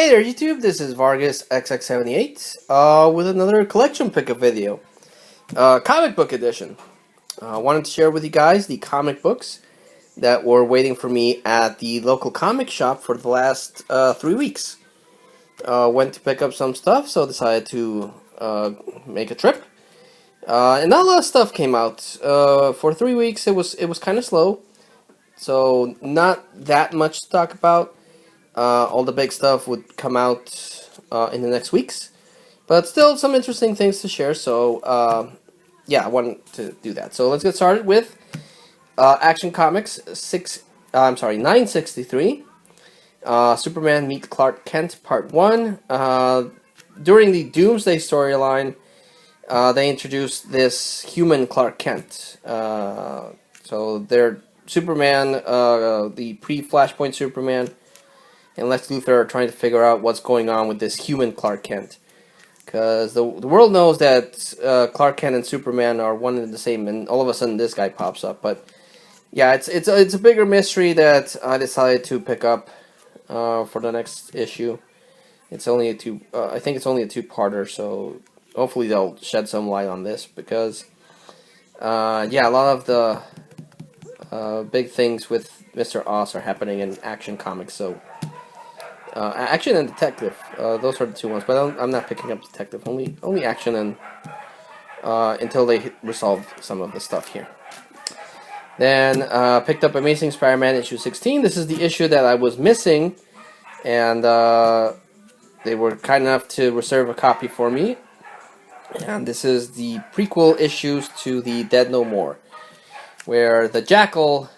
Hey there YouTube, this is Vargas XX78 with another collection pickup video. Comic book edition. I wanted to share with you guys the comic books that were waiting for me at the local comic shop for the last 3 weeks. Went to pick up some stuff, so decided to make a trip. And not a lot of stuff came out. For 3 weeks it was kind of slow, so not that much to talk about. All the big stuff would come out in the next weeks, but still some interesting things to share. So yeah, I wanted to do that. So let's get started with Action Comics 963. Superman Meet Clark Kent Part 1. During the Doomsday storyline, they introduced this human Clark Kent. So they're Superman, the pre-Flashpoint Superman, and Lex Luthor are trying to figure out what's going on with this human Clark Kent. Because the world knows that Clark Kent and Superman are one and the same, and all of a sudden this guy pops up. But yeah, it's a bigger mystery that I decided to pick up for the next issue. It's only I think it's only a two-parter, so hopefully they'll shed some light on this, because yeah, a lot of the big things with Mr. Oz are happening in Action Comics. So Action and Detective, those are the two ones, but I'm not picking up Detective. Only Action and until they resolve some of the stuff here. Then picked up Amazing Spider-Man issue 16. This is the issue that I was missing, and they were kind enough to reserve a copy for me. And this is the prequel issues to the Dead No More, where the Jackal,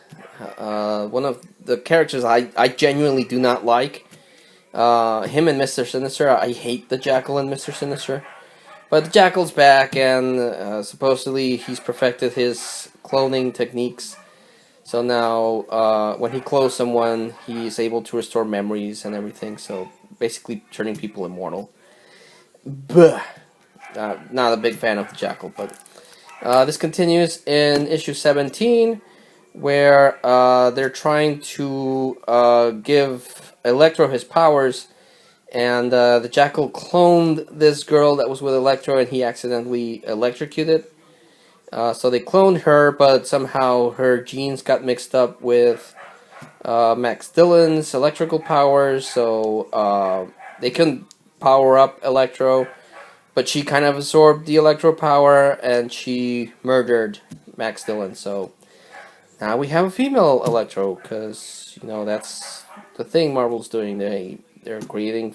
one of the characters I genuinely do not like. Him and Mr. Sinister, I hate the Jackal and Mr. Sinister. But the Jackal's back, and supposedly he's perfected his cloning techniques. So now, when he clones someone, he's able to restore memories and everything. So basically turning people immortal. Not a big fan of the Jackal, but this continues in issue 17, where they're trying to give Electro his powers, and the Jackal cloned this girl that was with Electro, and he accidentally electrocuted. So they cloned her, but somehow her genes got mixed up with Max Dillon's electrical powers, so they couldn't power up Electro, but she kind of absorbed the Electro power, and she murdered Max Dillon. So now we have a female Electro, because, you know, that's the thing Marvel's doing. They're creating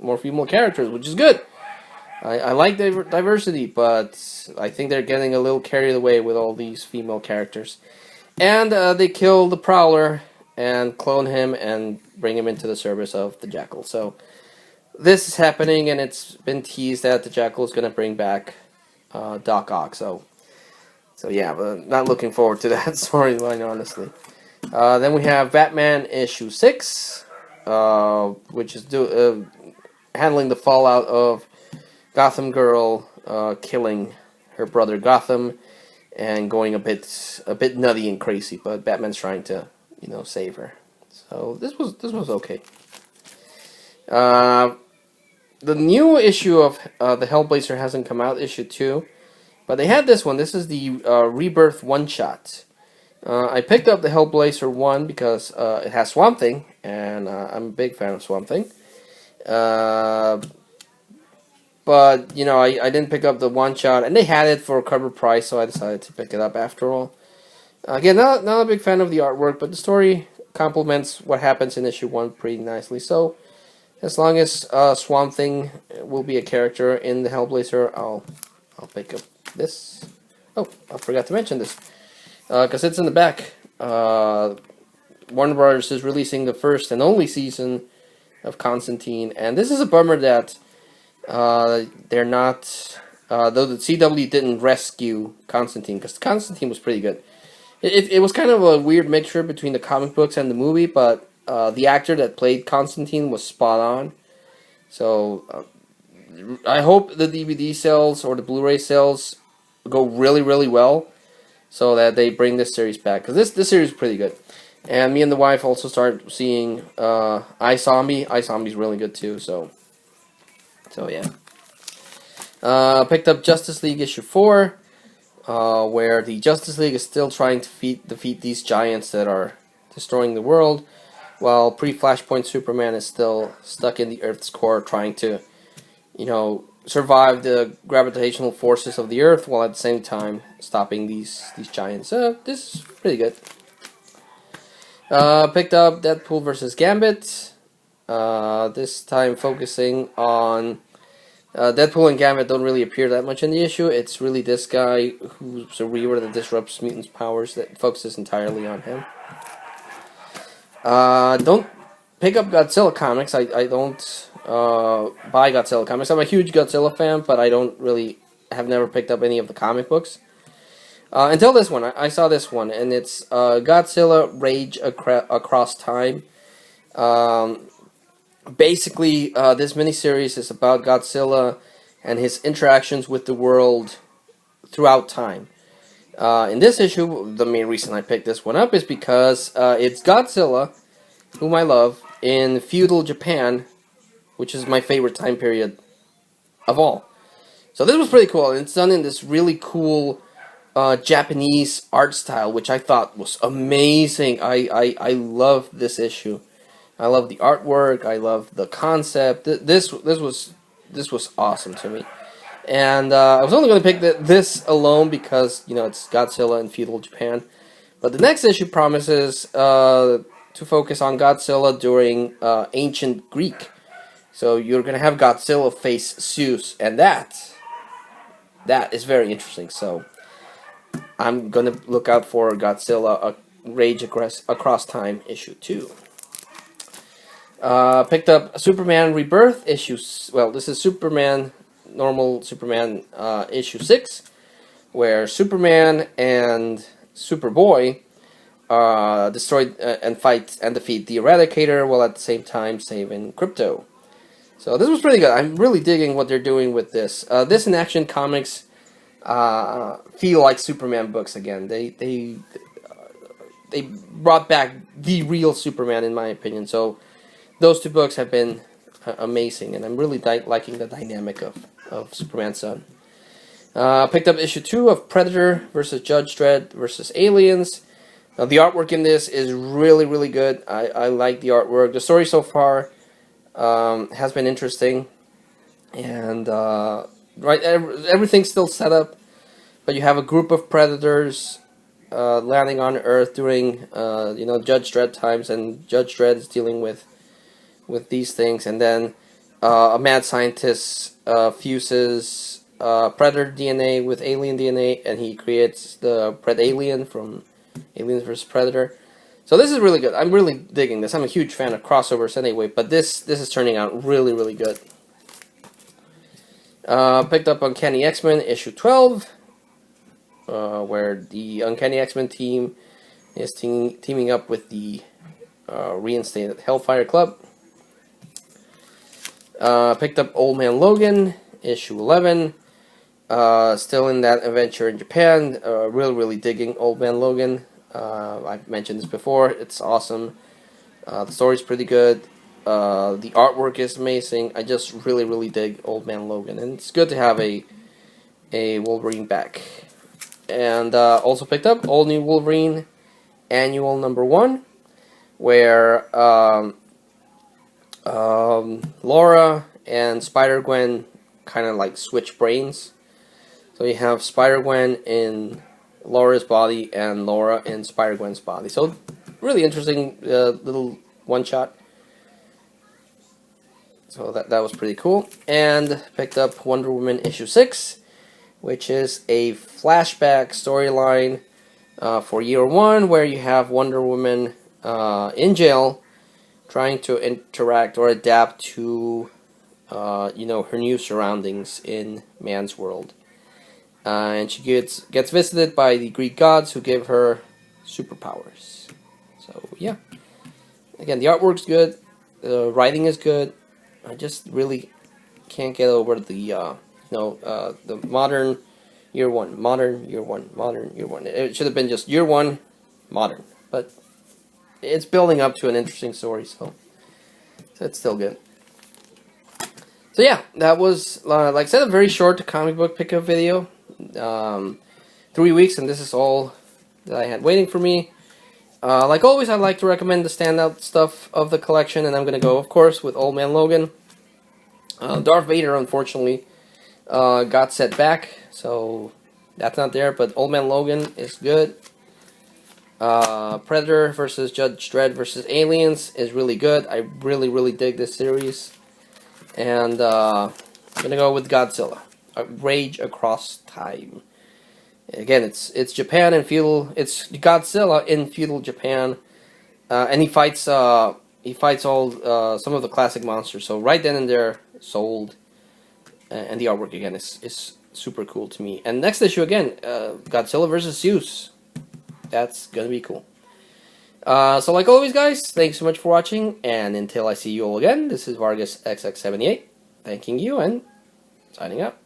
more female characters, which is good. I like diversity, but I think they're getting a little carried away with all these female characters. And they kill the Prowler and clone him and bring him into the service of the Jackal. So this is happening, and it's been teased that the Jackal is going to bring back Doc Ock. So yeah, but not looking forward to that storyline, honestly. Then we have Batman issue 6, which is handling the fallout of Gotham Girl killing her brother Gotham and going a bit nutty and crazy. But Batman's trying to, you know, save her. So this was okay. The new issue of the Hellblazer hasn't come out, issue 2. But they had this one. This is the Rebirth one-shot. I picked up the Hellblazer 1 because it has Swamp Thing, and I'm a big fan of Swamp Thing. But, you know, I didn't pick up the one-shot, and they had it for a cover price, so I decided to pick it up after all. Again, not a big fan of the artwork, but the story complements what happens in issue 1 pretty nicely. So as long as Swamp Thing will be a character in the Hellblazer, I'll pick up this. Oh, I forgot to mention this, because it's in the back. Warner Brothers is releasing the first and only season of Constantine, and this is a bummer that they're not, though the CW didn't rescue Constantine, because Constantine was pretty good. It was kind of a weird mixture between the comic books and the movie, but the actor that played Constantine was spot on. So I hope the DVD sales or the Blu-ray sales go really, really well, so that they bring this series back, because this series is pretty good. And me and the wife also started seeing iZombie. iZombie's really good too. So yeah. Picked up Justice League issue 4, where the Justice League is still trying to defeat these giants that are destroying the world, while pre-Flashpoint Superman is still stuck in the Earth's core trying to, survive the gravitational forces of the Earth while at the same time stopping these giants. This is pretty good. Picked up Deadpool versus Gambit. This time focusing on Deadpool and Gambit don't really appear that much in the issue. It's really this guy who's a Reaver that disrupts mutants' powers that focuses entirely on him. Don't pick up Godzilla comics. I don't buy Godzilla comics. I'm a huge Godzilla fan, but I have never picked up any of the comic books. Until this one, I saw this one, and it's Godzilla Rage Across Time. Basically, this miniseries is about Godzilla and his interactions with the world throughout time. In this issue, the main reason I picked this one up is because it's Godzilla, whom I love, in feudal Japan, which is my favorite time period of all. So this was pretty cool, and it's done in this really cool Japanese art style, which I thought was amazing. I love this issue. I love the artwork. I love the concept. This was awesome to me. And I was only going to pick this alone because, it's Godzilla in feudal Japan. But the next issue promises to focus on Godzilla during ancient Greek. So you're going to have Godzilla face Zeus. And that is very interesting. So I'm going to look out for Godzilla Rage Across Time issue 2. Picked up Superman Rebirth issue. Well, this is normal Superman issue 6, where Superman and Superboy destroy and fight and defeat the Eradicator, while at the same time saving Krypto. So this was pretty good. I'm really digging what they're doing with this. This in Action Comics feel like Superman books again. They brought back the real Superman, in my opinion. So those two books have been amazing, and I'm really liking the dynamic of Superman's son. Picked up issue 2 of Predator versus Judge Dredd versus Aliens. Now, the artwork in this is really, really good. I like the artwork. The story so far has been interesting, and everything's still set up, but you have a group of predators landing on Earth during Judge Dredd times, and Judge Dredd is dealing with these things, and then a mad scientist fuses predator DNA with alien DNA, and he creates the Pred-Alien from Aliens vs. Predator. So this is really good. I'm really digging this. I'm a huge fan of crossovers anyway, but this is turning out really, really good. Picked up Uncanny X-Men issue 12, where the Uncanny X-Men team is teaming up with the reinstated Hellfire Club. Picked up Old Man Logan, issue 11. Still in that adventure in Japan. Really digging Old Man Logan. I've mentioned this before. It's awesome. The story's pretty good. The artwork is amazing. I just really dig Old Man Logan. And it's good to have a Wolverine back. And also picked up All New Wolverine Annual number 1, where Laura and Spider-Gwen kind of like switch brains. So you have Spider-Gwen in Laura's body and Laura in Spider-Gwen's body. So really interesting little one-shot. So that was pretty cool. And picked up Wonder Woman issue 6, which is a flashback storyline for year 1, where you have Wonder Woman in jail trying to interact or adapt to her new surroundings in man's world. And she gets visited by the Greek gods who give her superpowers. So yeah, again, the artwork's good, the writing is good. I just really can't get over the modern year one, modern year one, modern year one. It should have been just year 1, modern, but it's building up to an interesting story, so it's still good. So yeah, that was, like I said, a very short comic book pickup video. 3 weeks, and this is all that I had waiting for me. Like always, I like to recommend the standout stuff of the collection, and I'm going to go, of course, with Old Man Logan. Darth Vader, unfortunately, got set back, so that's not there, but Old Man Logan is good. Predator versus Judge Dredd versus Aliens is really good. I really, really dig this series. And I'm going to go with Godzilla, Rage Across Time. Again, it's Japan and feudal. It's Godzilla in feudal Japan, and he fights all some of the classic monsters. So right then and there, sold, and the artwork again is super cool to me. And next issue again, Godzilla versus Zeus. That's gonna be cool. So like always, guys, thanks so much for watching, and until I see you all again, this is Vargas XX78, thanking you and signing out.